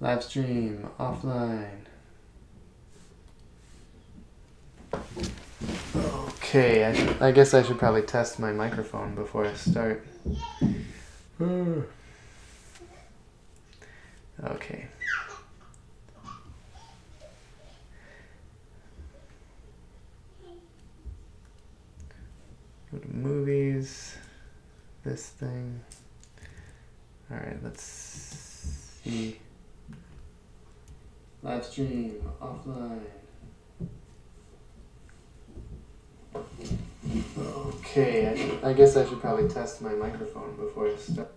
Live stream offline. Okay, I guess I should probably test my microphone before I start. Okay. Go to movies. This thing. Alright, let's see. Live stream offline. Okay, I guess I should probably test my microphone before I start.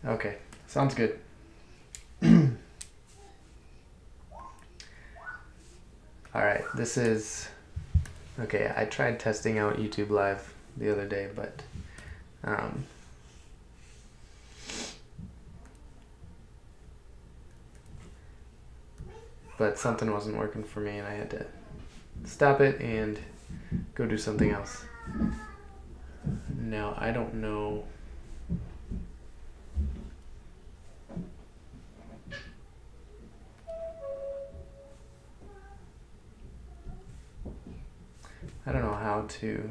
Okay, sounds good. Alright, this is... Okay, I tried testing out YouTube Live the other day, but something wasn't working for me and I had to stop it and go do something else. Now, I don't know... I don't know how to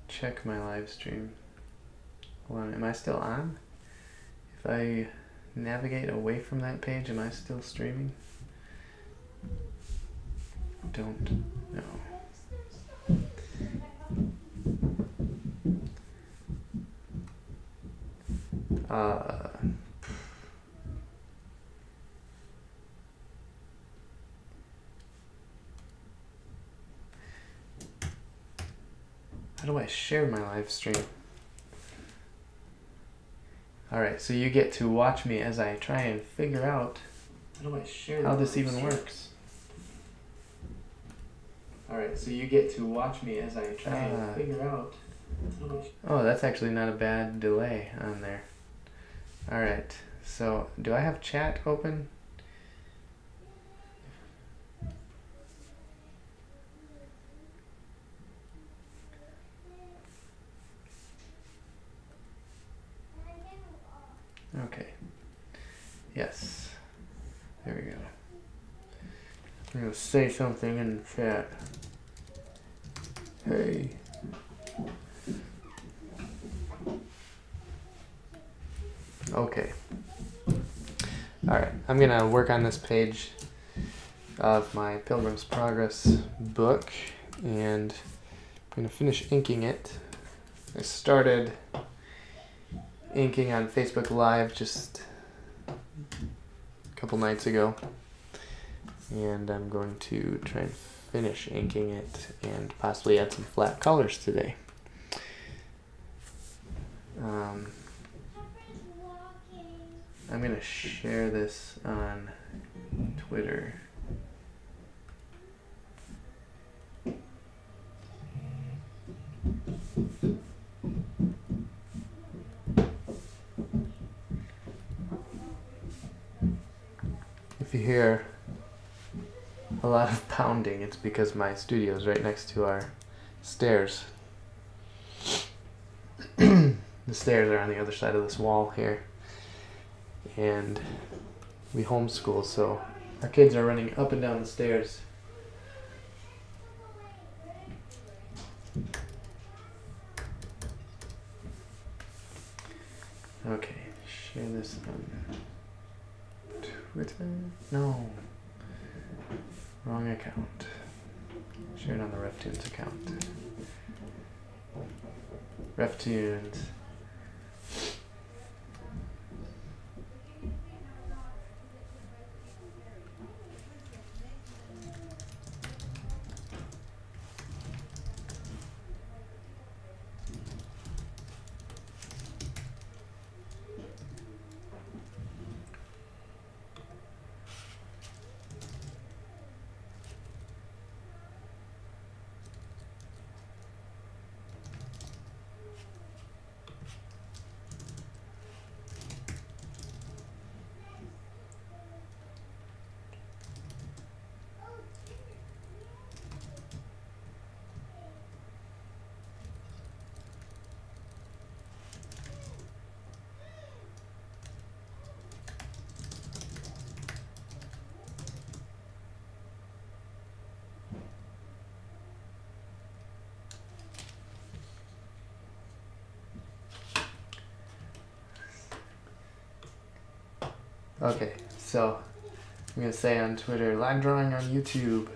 check my live stream. Hold on, am I still on? If I navigate away from that page, am I still streaming? Don't know. How do I share my live stream? Alright, so you get to watch me as I try and figure out how this even works. Alright, so you get to watch me as I try and figure out. Oh, that's actually not a bad delay on there. Alright, so do I have chat open? Okay. Yes. There we go. I'm going to say something in the chat. Hey. Okay. Alright, I'm going to work on this page of my Pilgrim's Progress book, and I'm going to finish inking it. I started inking on Facebook Live just a couple nights ago, and I'm going to try and finish inking it and possibly add some flat colors today. I'm going to share this on Twitter. If you hear a lot of pounding, it's because my studio is right next to our stairs. The stairs are on the other side of this wall here. And we homeschool, so our kids are running up and down the stairs. Okay, share this on Twitter? No. Wrong account. Share it on the RefToons account. RefToons. Okay, so I'm gonna say on Twitter, live drawing on YouTube.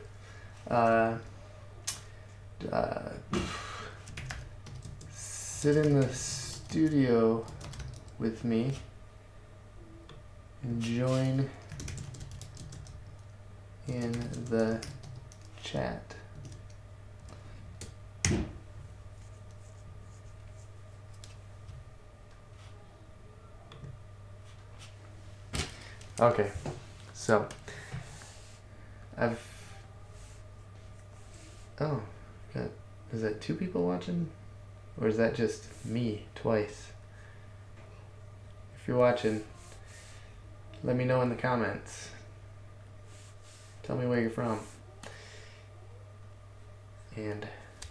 Sit in the studio with me and join in the chat. Okay, so oh, God, is that 2 people watching? Or is that just me twice? If you're watching, let me know in the comments. Tell me where you're from. And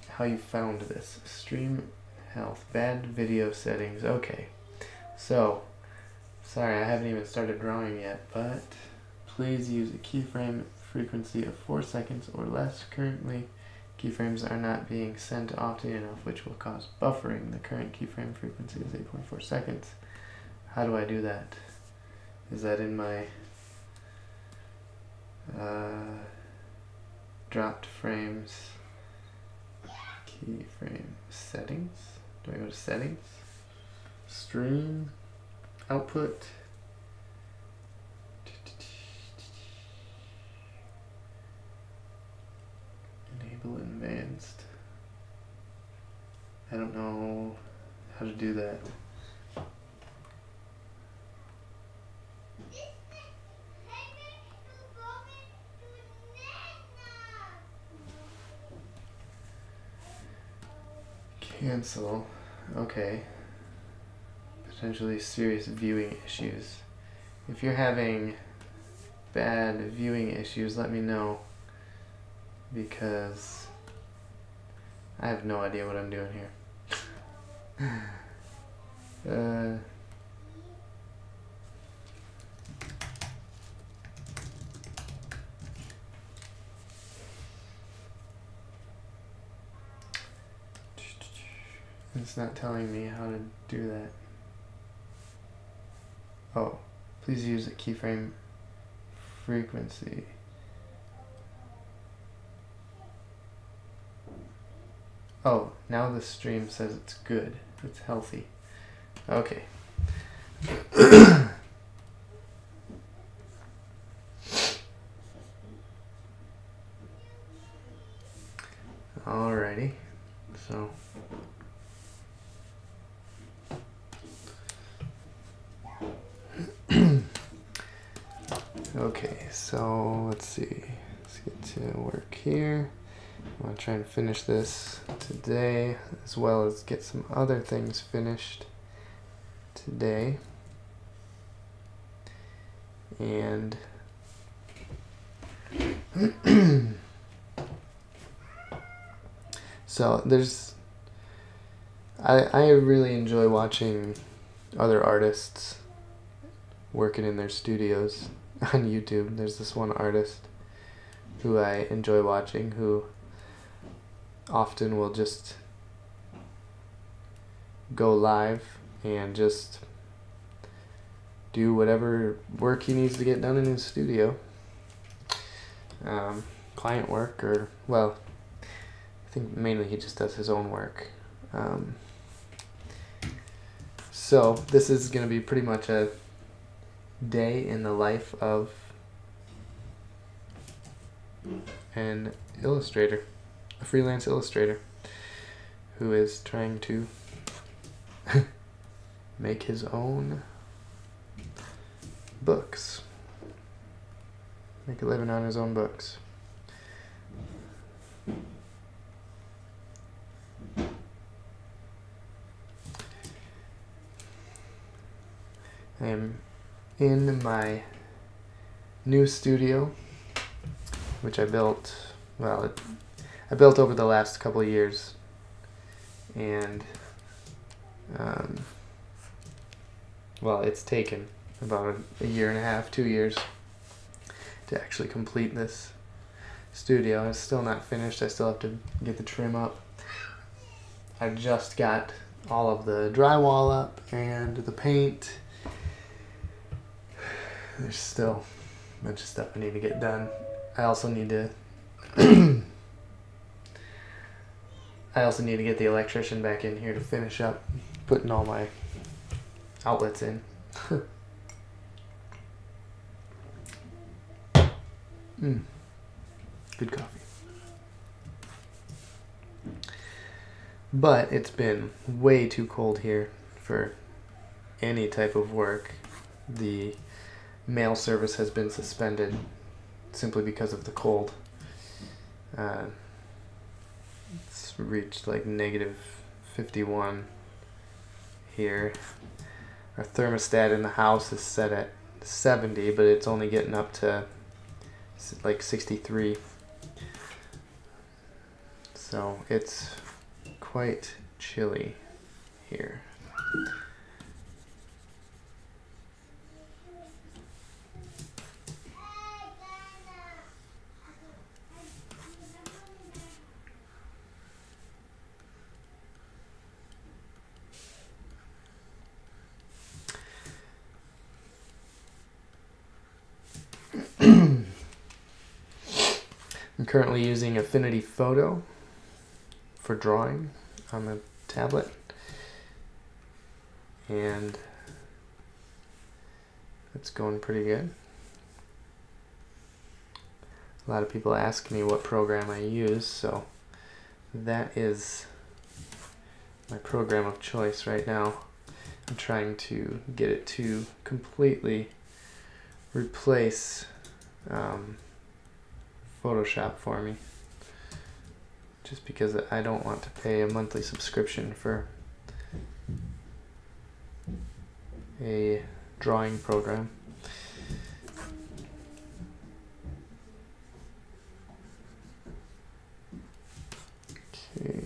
how you found this. Stream health, bad video settings. Okay, so, sorry I haven't even started drawing yet, but please use a keyframe frequency of 4 seconds or less. Currently, keyframes are not being sent often enough, which will cause buffering. The current keyframe frequency is 8.4 seconds. How do I do that? Is that in my dropped frames, keyframe settings? Do I go to settings? Stream, output. Enable advanced. I don't know how to do that. Cancel. Okay. Potentially serious viewing issues. If you're having bad viewing issues, let me know, because I have no idea what I'm doing here. It's not telling me how to do that. Oh, please use a keyframe frequency. Oh, now the stream says it's good. It's healthy. Okay. Alrighty. So okay, so let's see. Let's get to work here. I want to try and finish this today, as well as get some other things finished today. And so I really enjoy watching other artists working in their studios on YouTube. There's this one artist who I enjoy watching, who often will just go live and just do whatever work he needs to get done in his studio. Client work, or, well, I think mainly he just does his own work. So this is going to be pretty much a day in the life of an illustrator, a freelance illustrator who is trying to make his own books, make a living on his own books. I am in my new studio, which I built, well, I built over the last couple of years, and well, it's taken about a year and a half, 2 years to actually complete this studio. It's still not finished. I still have to get the trim up. I just got all of the drywall up and the paint. there's still a bunch of stuff I need to get done. I also need to get the electrician back in here to finish up putting all my outlets in. Good coffee. But it's been way too cold here for any type of work. The mail service has been suspended simply because of the cold. It's reached like -51 here. Our thermostat in the house is set at 70, but it's only getting up to like 63. So it's quite chilly here. I'm currently using Affinity Photo for drawing on the tablet, and it's going pretty good. A lot of people ask me what program I use, so that is my program of choice right now. I'm trying to get it to completely replace Photoshop for me, just because I don't want to pay a monthly subscription for a drawing program. Okay.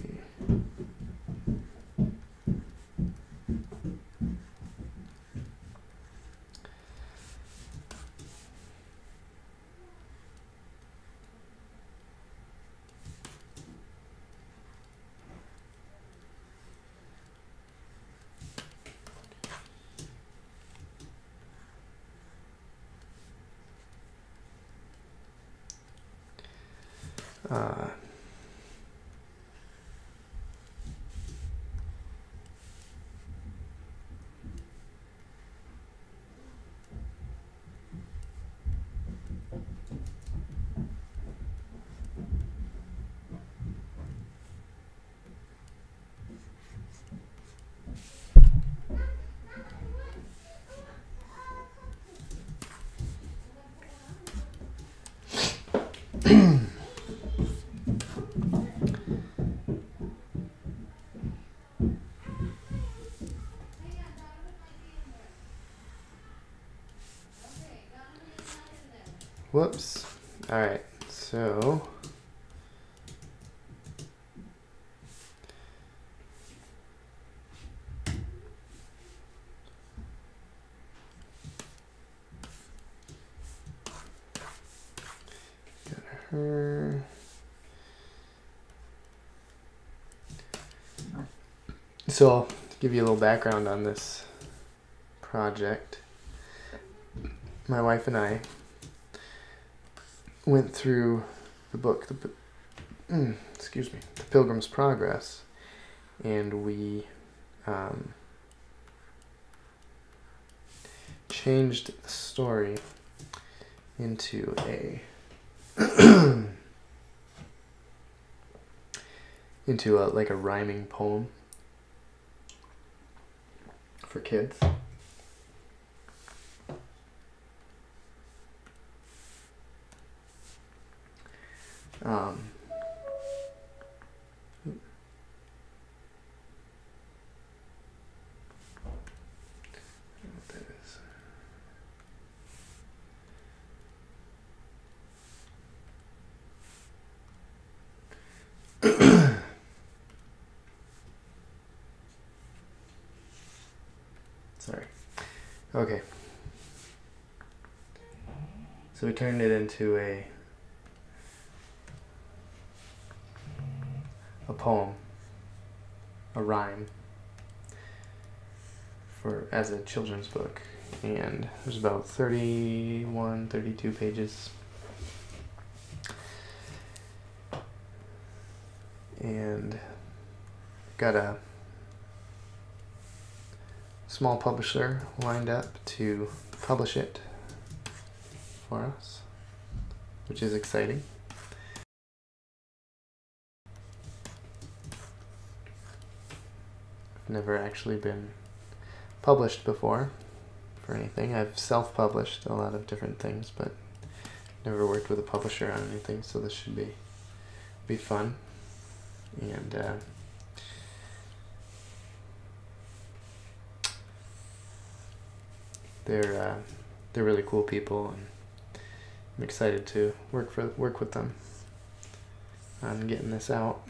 Whoops. All right, so got her. So I'll give you a little background on this project. My wife and I went through the book, The Pilgrim's Progress, and we changed the story into a like a rhyming poem for kids. Sorry. Okay. So we turned it into a poem, a rhyme, as a children's book, and there's about 31, 32 pages. And got a small publisher lined up to publish it for us, which is exciting. I've never actually been published before for anything. I've self-published a lot of different things, but never worked with a publisher on anything, so this should be fun. And they're really cool people, and I'm excited to work with them on getting this out.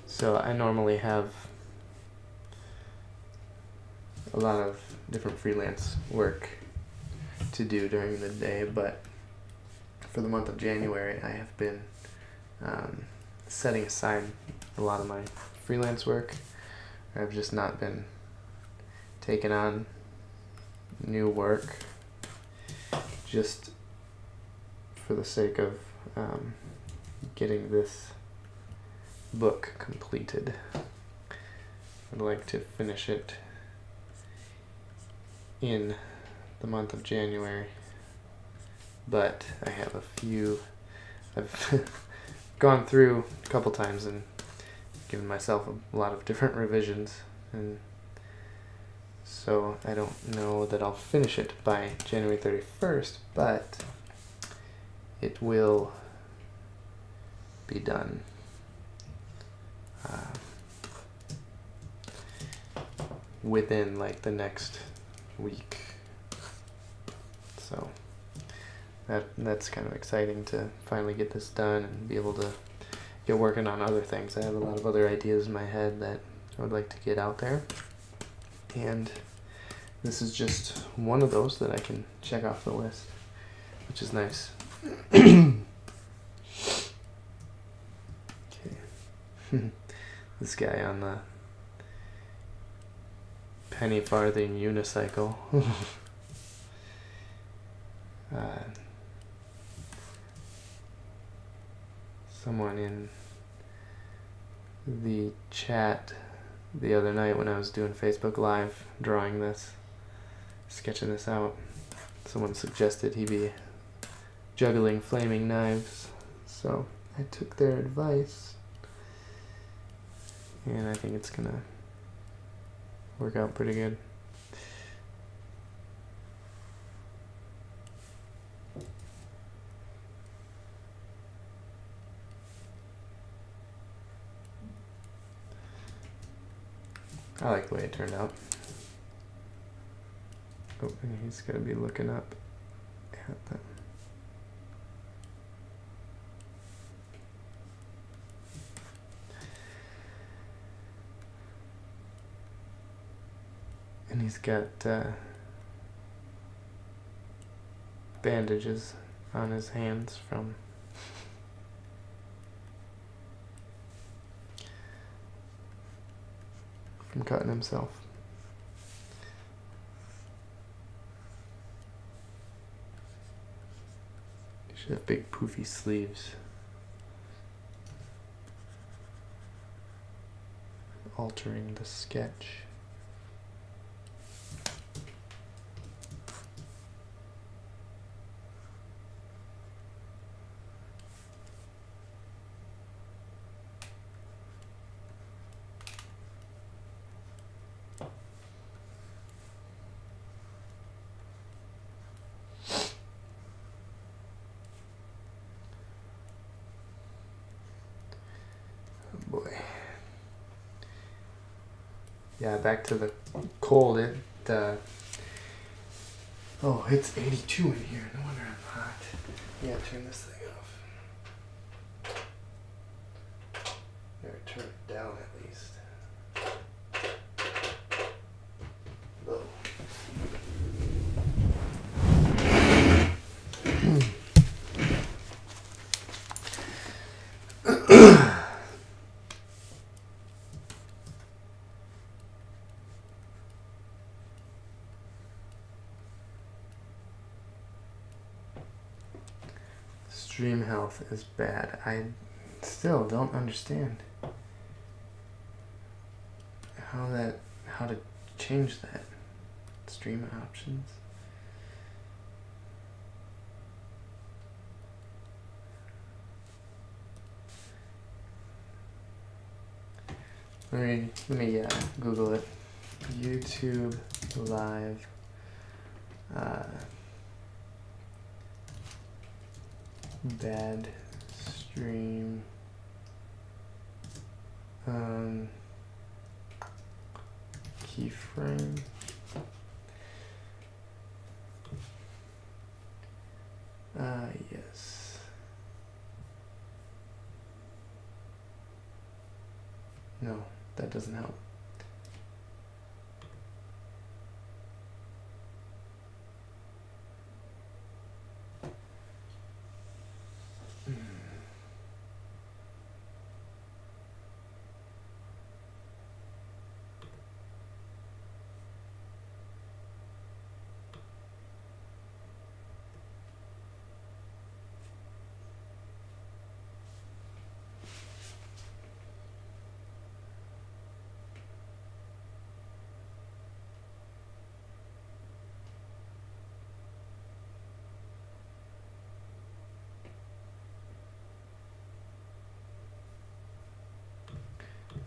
So I normally have a lot of different freelance work to do during the day, but for the month of January I have been setting aside a lot of my freelance work. I've just not been taking on new work just for the sake of getting this book completed. I'd like to finish it in the month of January, but I have I've gone through a couple times and given myself a lot of different revisions, and so I don't know that I'll finish it by January 31st, but it will be done. Within like the next week, so that's kind of exciting to finally get this done and be able to get working on other things. I have a lot of other ideas in my head that I would like to get out there, and this is just one of those that I can check off the list, which is nice. Okay. This guy on the penny farthing unicycle. Someone in the chat the other night when I was doing Facebook Live drawing this, sketching this out, someone suggested he be juggling flaming knives, so I took their advice, and I think it's gonna work out pretty good. I like the way it turned out. Oh, and he's gonna be looking up at them. And he's got bandages on his hands from cutting himself. He should have big poofy sleeves. Altering the sketch. Boy. Yeah, back to the cold. Oh, it's 82 in here. No wonder I'm hot. Yeah, turn this thing off. Or turn it down at least. Stream health is bad. I still don't understand how to change that. Stream options. Let me Google it. YouTube live bad stream keyframe. Yes. No, that doesn't help.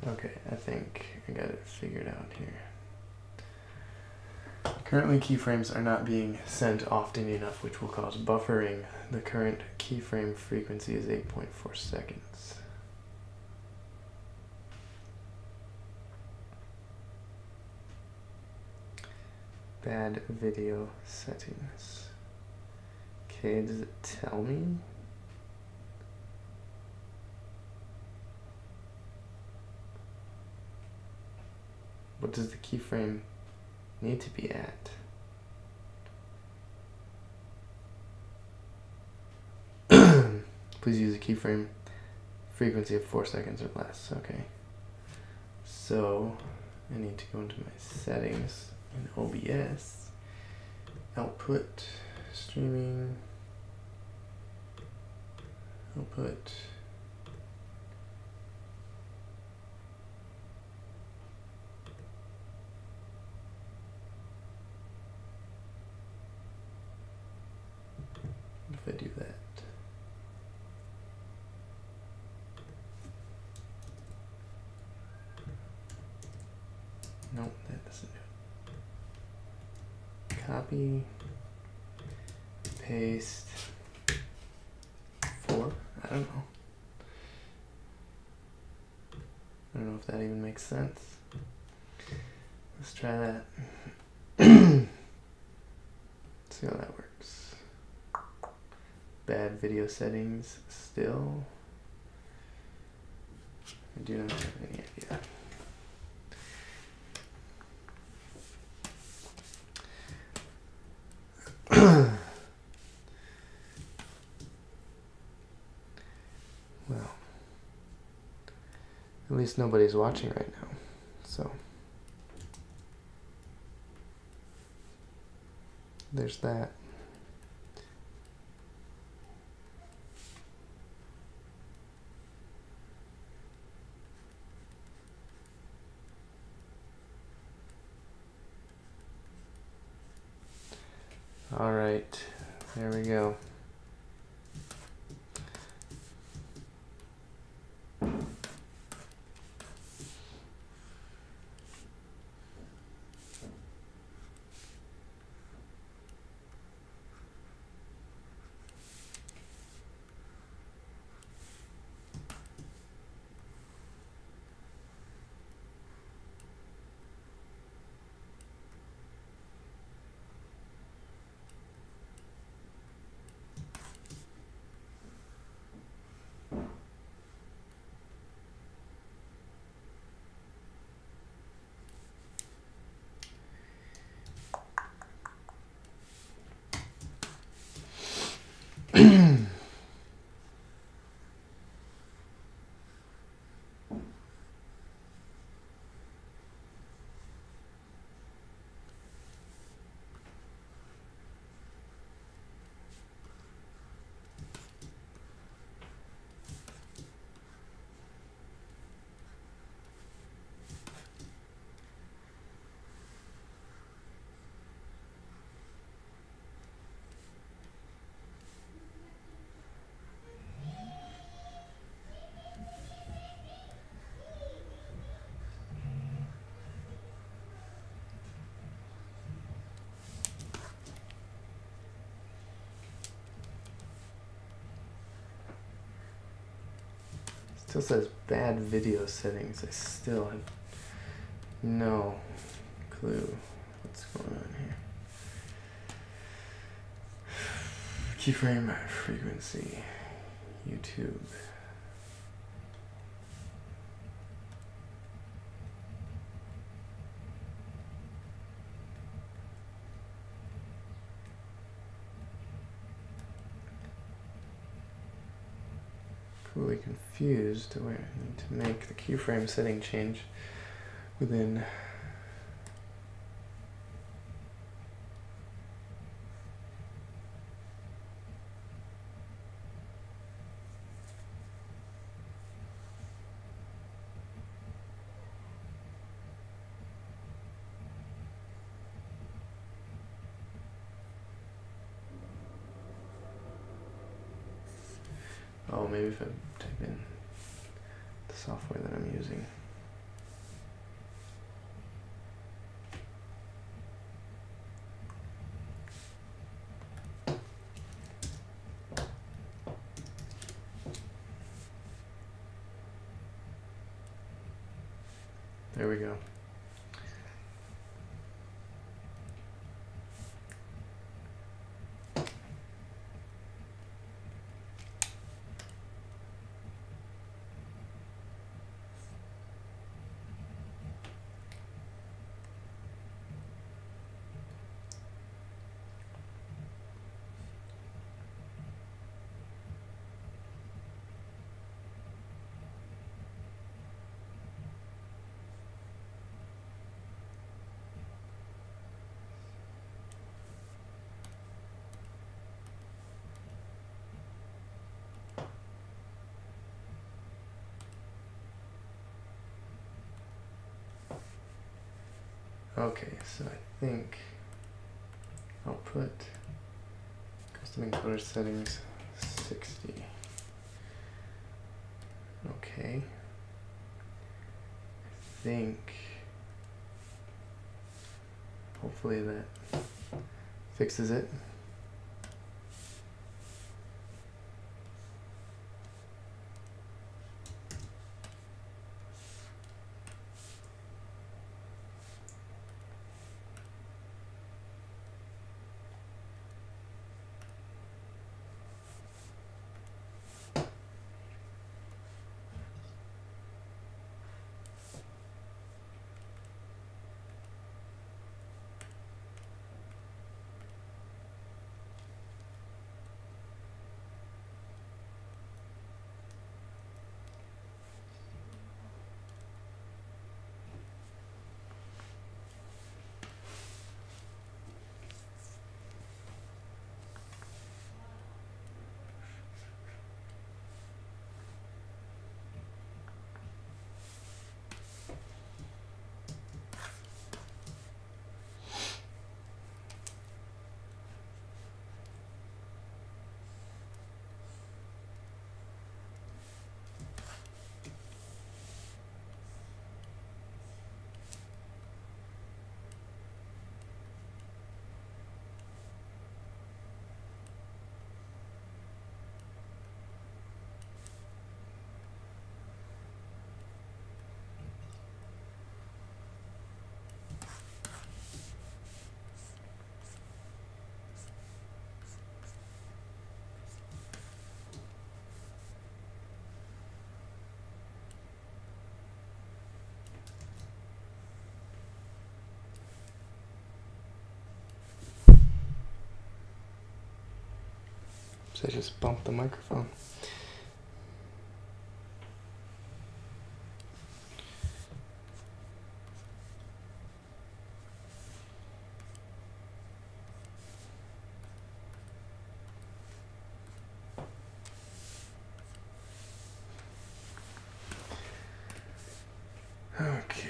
Okay, I think I got it figured out here. Currently, keyframes are not being sent often enough, which will cause buffering. The current keyframe frequency is 8.4 seconds. Bad video settings. Okay, does it tell me? What does the keyframe need to be at? Please use a keyframe frequency of 4 seconds or less. Okay. So I need to go into my settings in OBS. Output, streaming, output. If I do that. Nope, that doesn't do it. Copy, paste, 4, I don't know. I don't know if that even makes sense. Let's try that. See how that works. Bad video settings still. I do not have any idea. Well, at least nobody's watching right now, so there's that. All right, there we go. still says bad video settings. I still have no clue what's going on here. Keyframe frequency, YouTube. Coolly confused. I need to make the keyframe setting change within maybe if I type in the software that I'm using. There we go. Okay, so I think I'll put custom encoder settings 60. Okay. I think hopefully that fixes it. So I just bumped the microphone. Okay.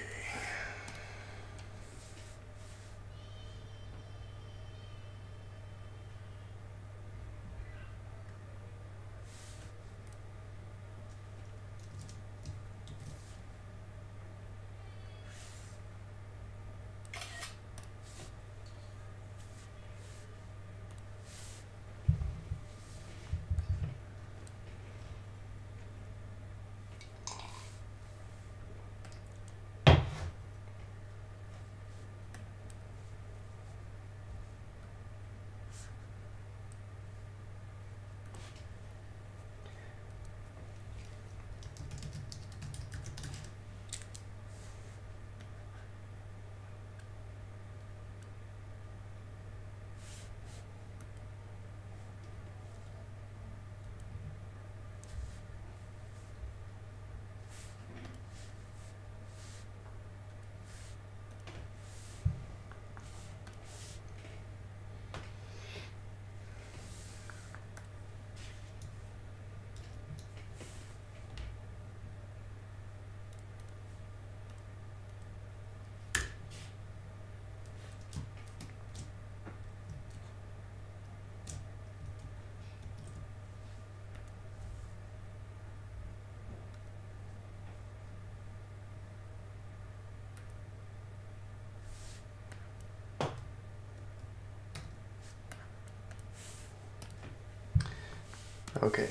Okay.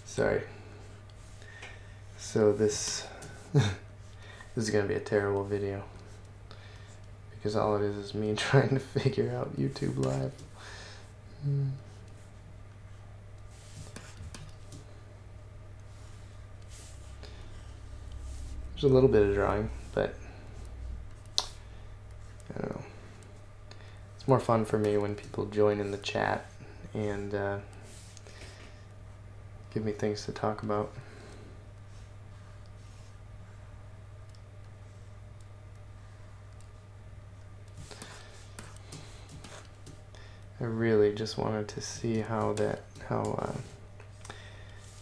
Sorry. So this this is gonna be a terrible video because all it is me trying to figure out YouTube Live. There's a little bit of drawing, but I don't know. It's more fun for me when people join in the chat and give me things to talk about. I really just wanted to see how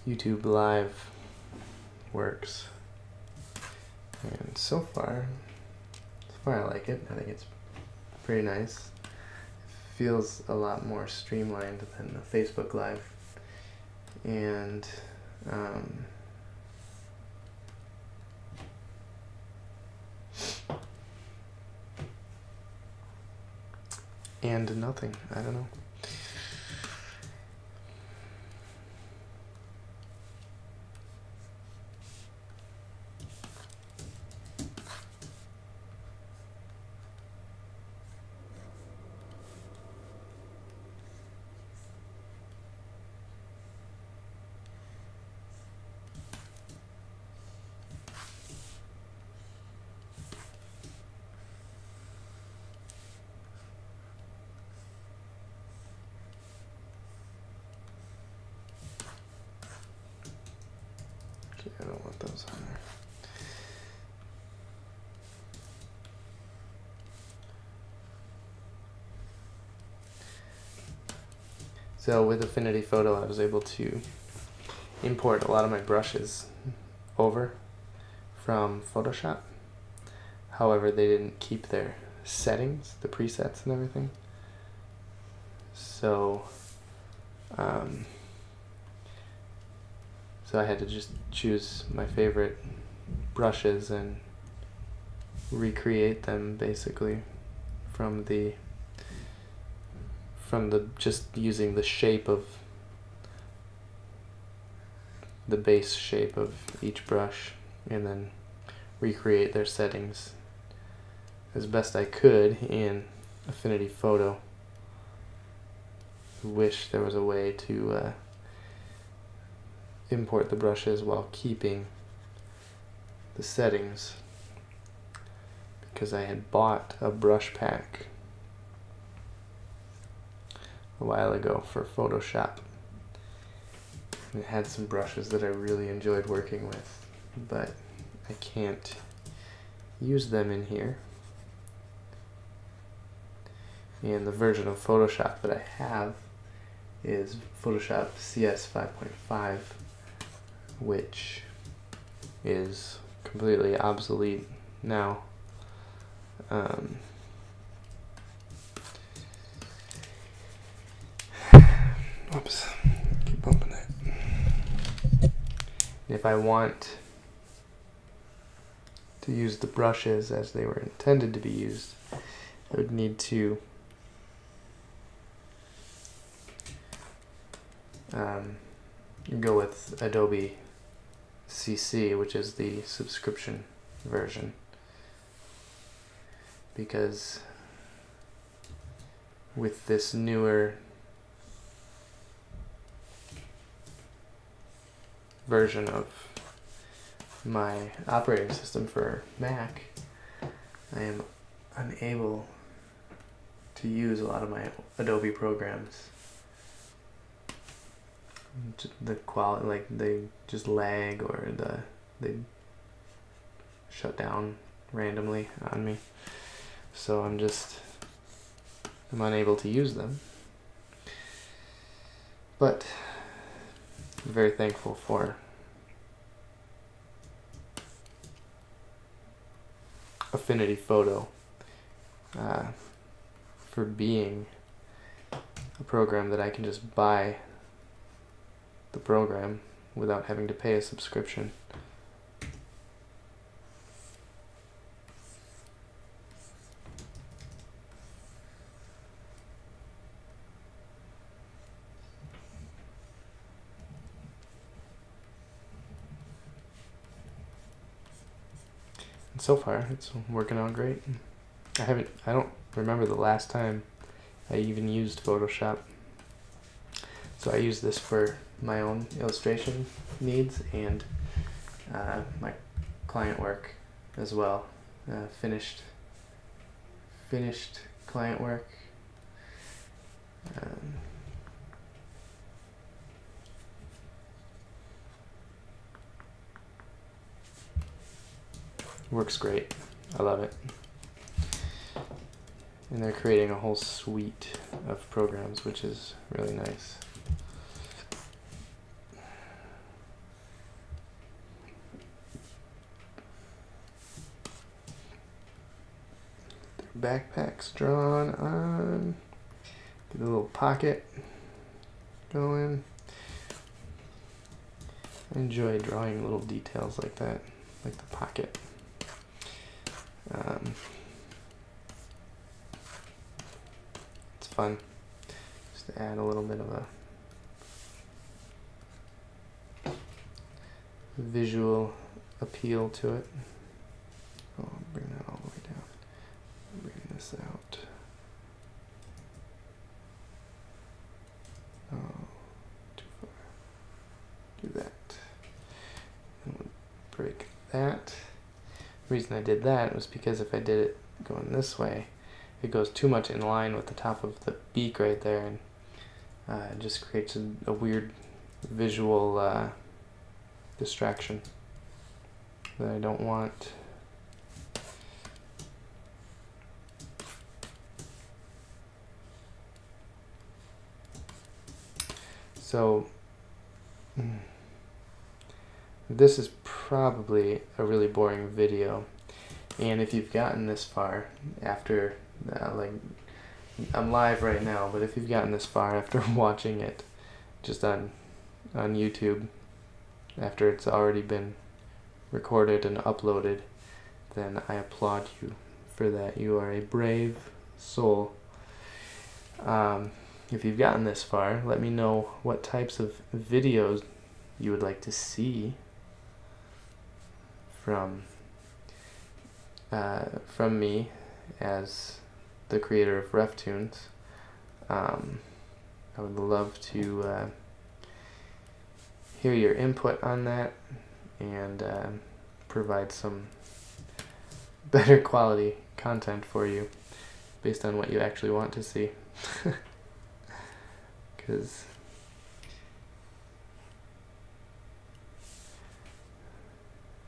YouTube Live works, and so far I like it. I think it's pretty nice. It feels a lot more streamlined than the Facebook Live, and nothing. I don't know. I don't want those on there. So with Affinity Photo, I was able to import a lot of my brushes over from Photoshop. However, they didn't keep their settings, the presets and everything. So so I had to just choose my favorite brushes and recreate them basically from just using the shape of the base shape of each brush, and then recreate their settings as best I could in Affinity Photo. Wish there was a way to import the brushes while keeping the settings, because I had bought a brush pack a while ago for Photoshop. It had some brushes that I really enjoyed working with, but I can't use them in here. And the version of Photoshop that I have is Photoshop CS 5.5, which is completely obsolete now. Oops, keep bumping that. If I want to use the brushes as they were intended to be used, I would need to go with Adobe CC, which is the subscription version, because with this newer version of my operating system for Mac, I am unable to use a lot of my Adobe programs. The quality, like, they just lag, or they shut down randomly on me, so I'm unable to use them. But I'm very thankful for Affinity Photo for being a program that I can just buy the program without having to pay a subscription. so far it's working out great. I don't remember the last time I even used Photoshop. So I use this for my own illustration needs and my client work as well. Finished client work. Works great. I love it. And they're creating a whole suite of programs, which is really nice. Their backpack's drawn on. Get a little pocket going. I enjoy drawing little details like that, like the pocket. It's fun just to add a little bit of a visual appeal to it. Oh, I'll bring that all the way down. Bring this out. Oh, too far. Do that. And we'll break that. The reason I did that was because if I did it going this way, it goes too much in line with the top of the beak right there, and it just creates a weird visual distraction that I don't want. So this is probably a really boring video, and if you've gotten this far after like I'm live right now, but if you've gotten this far after watching it just on YouTube after it's already been recorded and uploaded, then I applaud you for that. You are a brave soul. If you've gotten this far, let me know what types of videos you would like to see from me as the creator of RefToons. I would love to hear your input on that and provide some better quality content for you based on what you actually want to see. Because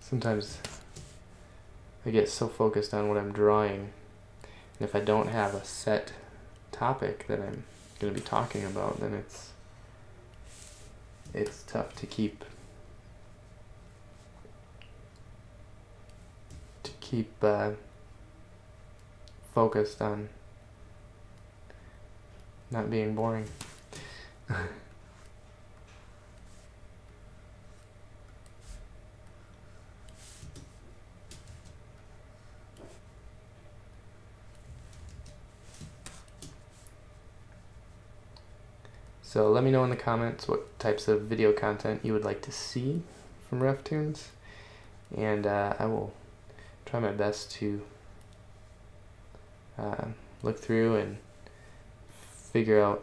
sometimes I get so focused on what I'm drawing, and if I don't have a set topic that I'm going to be talking about, then it's tough to keep focused on not being boring. So let me know in the comments what types of video content you would like to see from RefToons, and I will try my best to look through and figure out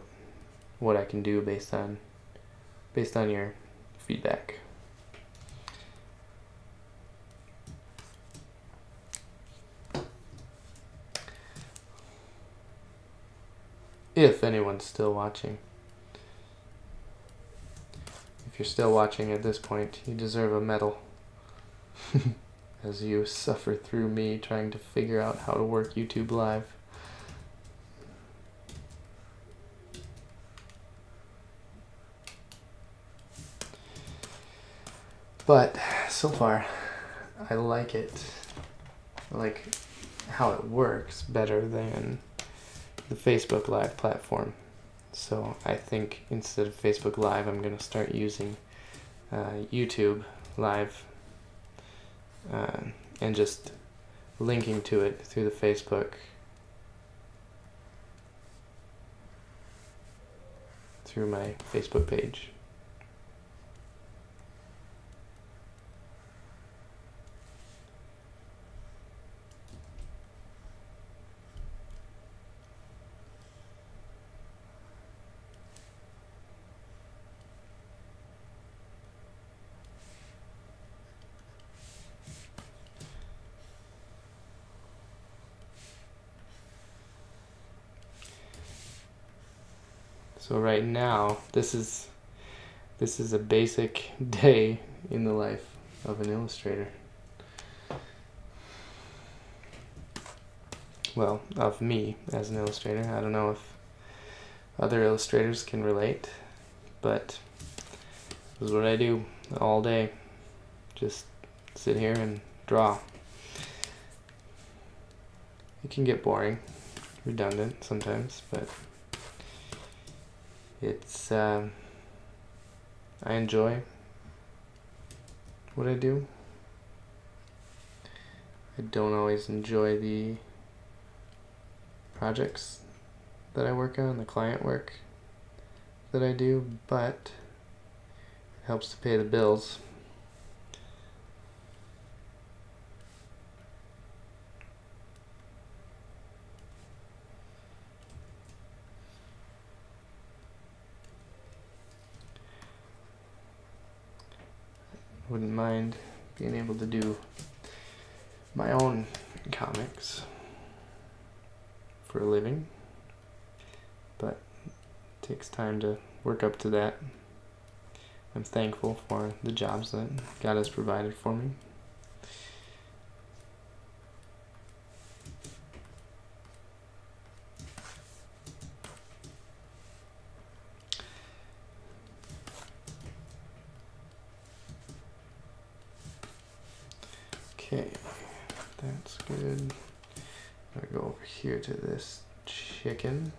what I can do based on your feedback. If anyone's still watching. If you're still watching at this point, you deserve a medal. As you suffer through me trying to figure out how to work YouTube Live. But so far, I like it. I like how it works better than the Facebook Live platform. So I think instead of Facebook Live, I'm going to start using YouTube Live and just linking to it through the Facebook through my Facebook page. So right now, this is a basic day in the life of an illustrator. Well, of me as an illustrator. I don't know if other illustrators can relate, but this is what I do all day. Just sit here and draw. It can get boring, redundant sometimes, but it's I enjoy what I do. I don't always enjoy the projects that I work on, the client work that I do, but it helps to pay the bills. Wouldn't mind being able to do my own comics for a living, but it takes time to work up to that. I'm thankful for the jobs that God has provided for me. Okay, that's good. I'm gonna go over here to this chicken.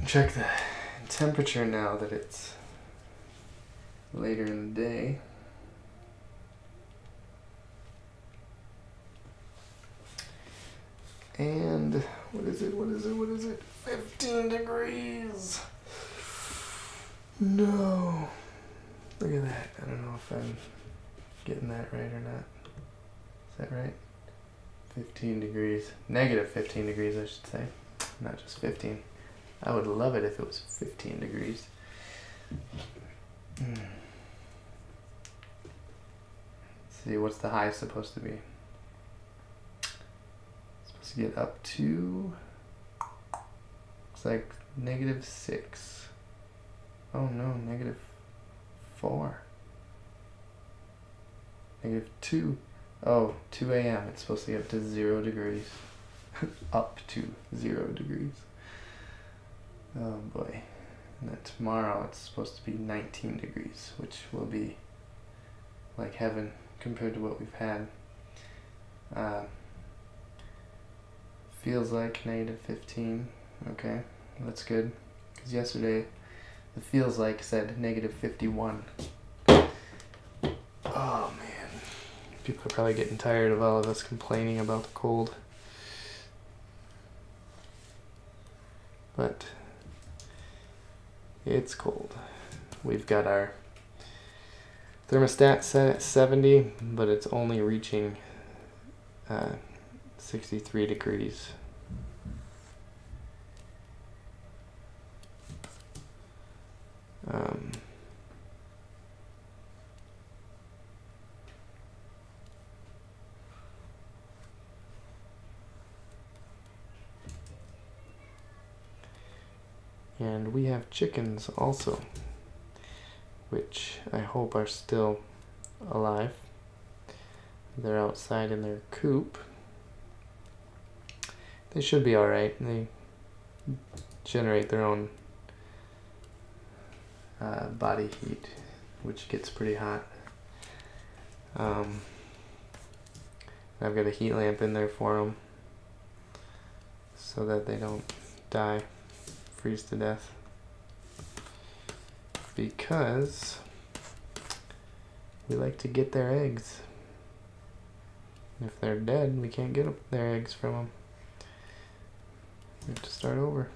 Check the temperature now that it's later in the day. And what is it? 15 degrees. No. Look at that. I don't know if I'm getting that right or not. Is that right? 15 degrees. Negative 15 degrees, I should say. Not just 15. I would love it if it was 15 degrees. Let's see, what's the high supposed to be? It's supposed to get up to, looks like -6. Oh no, -4. -2. Oh, 2 a.m. It's supposed to get up to 0 degrees. Up to 0 degrees. Oh boy. And then tomorrow it's supposed to be 19 degrees, which will be like heaven compared to what we've had. Feels like -15. Okay, that's good. Because yesterday the feels like said -51. Oh man. People are probably getting tired of all of us complaining about the cold. But it's cold. We've got our thermostat set at 70, but it's only reaching 63 degrees. And we have chickens also, which I hope are still alive. They're outside in their coop. They should be alright. They generate their own body heat, which gets pretty hot. I've got a heat lamp in there for them so that they don't die, freeze to death, because we like to get their eggs. If they're dead, we can't get their eggs from them. We have to start over.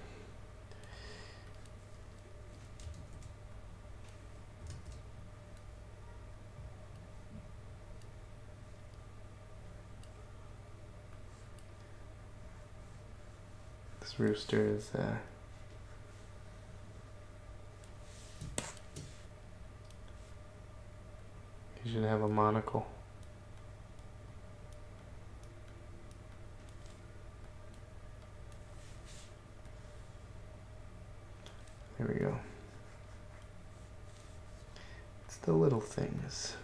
This rooster is he should have a monocle. There we go. It's the little things.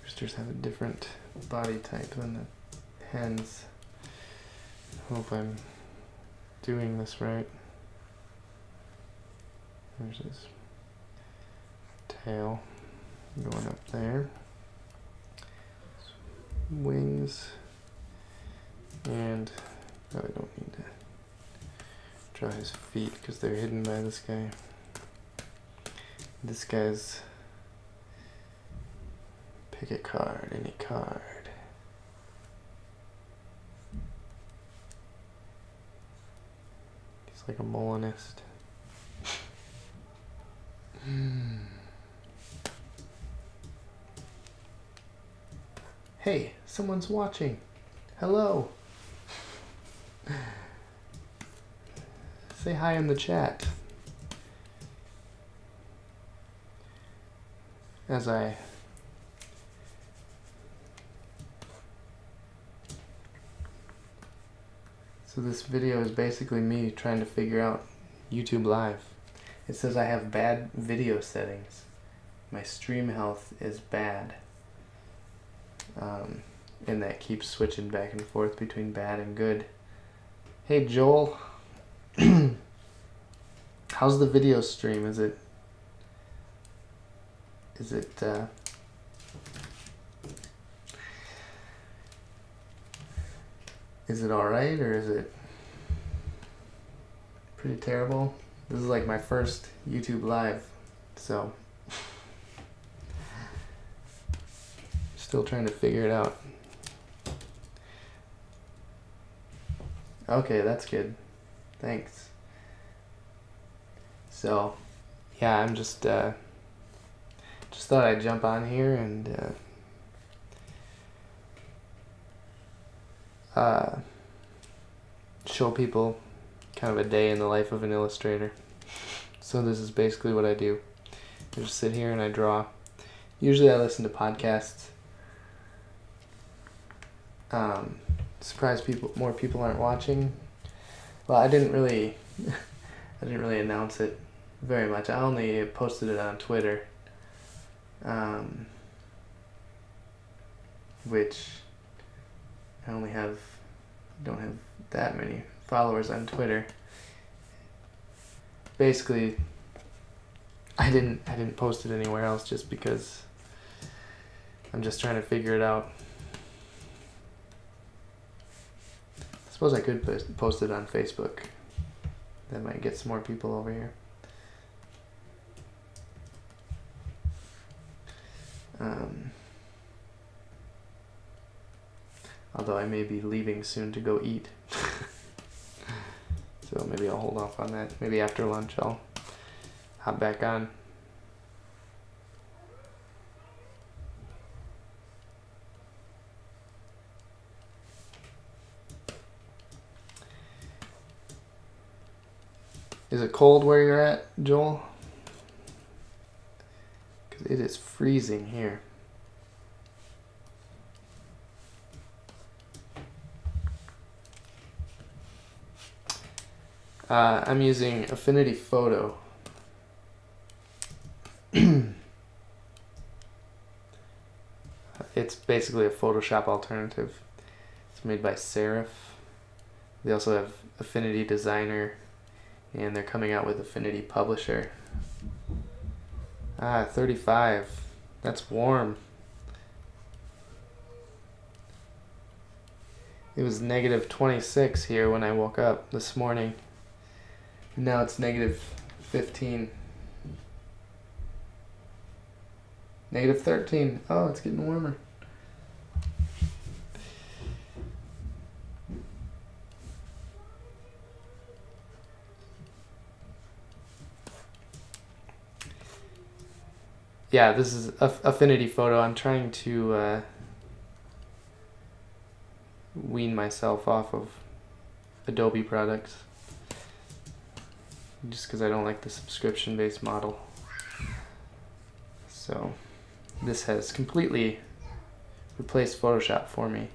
Roosters have a different body type than the hens. I hope I'm doing this right. There's his tail going up there. Wings. And probably don't need to draw his feet because they're hidden by this guy. This guy's pick a card, any card. He's like a Molinist. Hey, someone's watching. Hello. Say hi in the chat. As I So this video is basically me trying to figure out YouTube Live. It says I have bad video settings. My stream health is bad. And that keeps switching back and forth between bad and good. Hey Joel, how's the video stream? Is it all right, or is it pretty terrible? This is like my first YouTube Live, so still trying to figure it out. Okay, that's good. Thanks. So, yeah, I'm just thought I'd jump on here and show people kind of a day in the life of an illustrator. So this is basically what I do. I just sit here and I draw. Usually I listen to podcasts. Surprised more people aren't watching. Well, I didn't really announce it very much. I only posted it on Twitter, which I don't have that many followers on Twitter. Basically, I didn't post it anywhere else just because I'm just trying to figure it out. I suppose I could post it on Facebook. That might get some more people over here. Although I may be leaving soon to go eat. So maybe I'll hold off on that. Maybe after lunch I'll hop back on. Is it cold where you're at, Joel? Because it is freezing here. I'm using Affinity Photo. It's basically a Photoshop alternative. It's made by Serif. They also have Affinity Designer, and they're coming out with Affinity Publisher. 35. That's warm. It was negative 26 here when I woke up this morning. Now it's negative 15. Negative 13. Oh, it's getting warmer. Yeah, this is Affinity Photo. I'm trying to wean myself off of Adobe products just because I don't like the subscription-based model. So this has completely replaced Photoshop for me.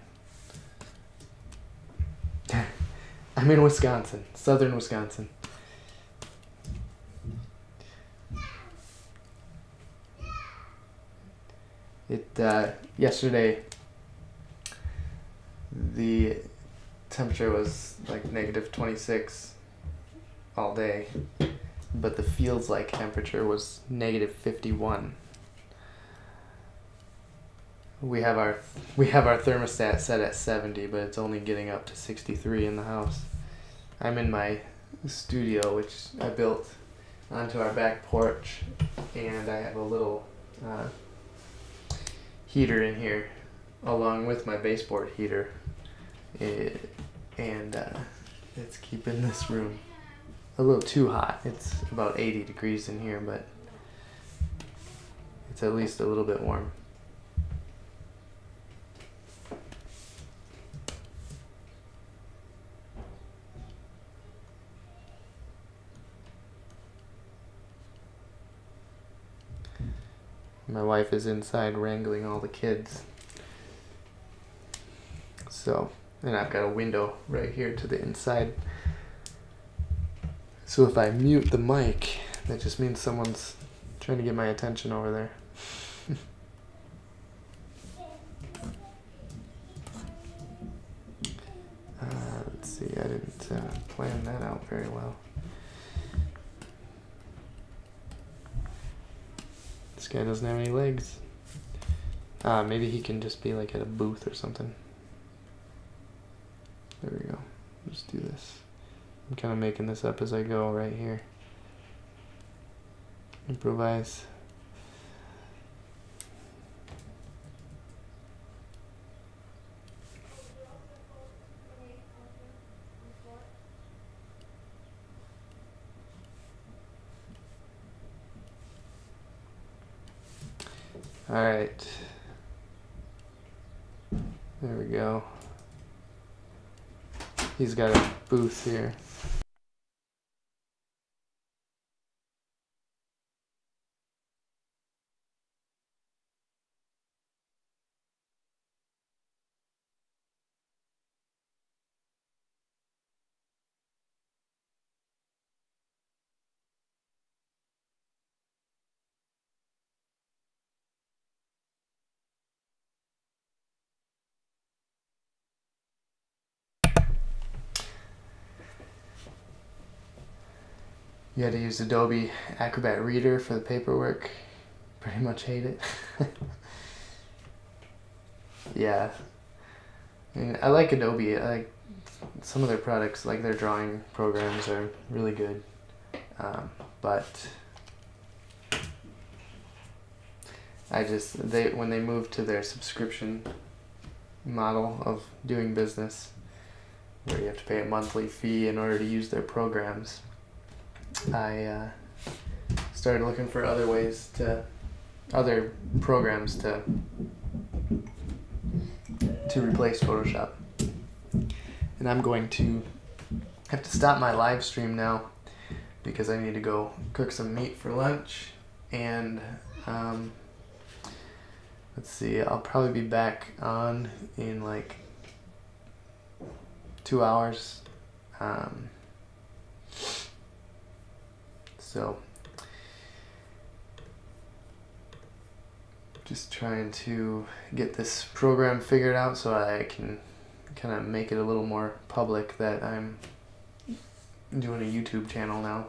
I'm in Wisconsin, southern Wisconsin. Yesterday the temperature was like -26 all day, but the feels like temperature was -51. We have our thermostat set at 70, but it's only getting up to 63 in the house. I'm in my studio, which I built onto our back porch, and I have a little heater in here along with my baseboard heater, and it's keeping this room a little too hot. It's about 80 degrees in here, but it's at least a little bit warm. My wife is inside wrangling all the kids. So, and I've got a window right here to the inside. So if I mute the mic, that just means someone's trying to get my attention over there. Let's see, I didn't plan that out very well. This guy doesn't have any legs. Maybe he can just be like at a booth or something. There we go. Let's do this. I'm kind of making this up as I go right here. Improvise. All right. There we go. He's got a booth here. You had to use Adobe Acrobat Reader for the paperwork. Pretty much hate it. Yeah. I mean, I like Adobe. I like some of their products, like their drawing programs are really good. But when they moved to their subscription model of doing business, where you have to pay a monthly fee in order to use their programs, I started looking for other programs to replace Photoshop. And I'm going to have to stop my live stream now because I need to go cook some meat for lunch, and let's see, I'll probably be back on in like 2 hours. So just trying to get this program figured out so I can kind of make it a little more public that I'm doing a YouTube channel now.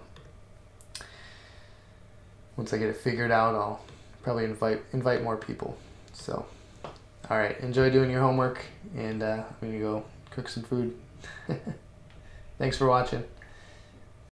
Once I get it figured out, I'll probably invite more people. So, all right, enjoy doing your homework, and I'm gonna go cook some food. Thanks for watching.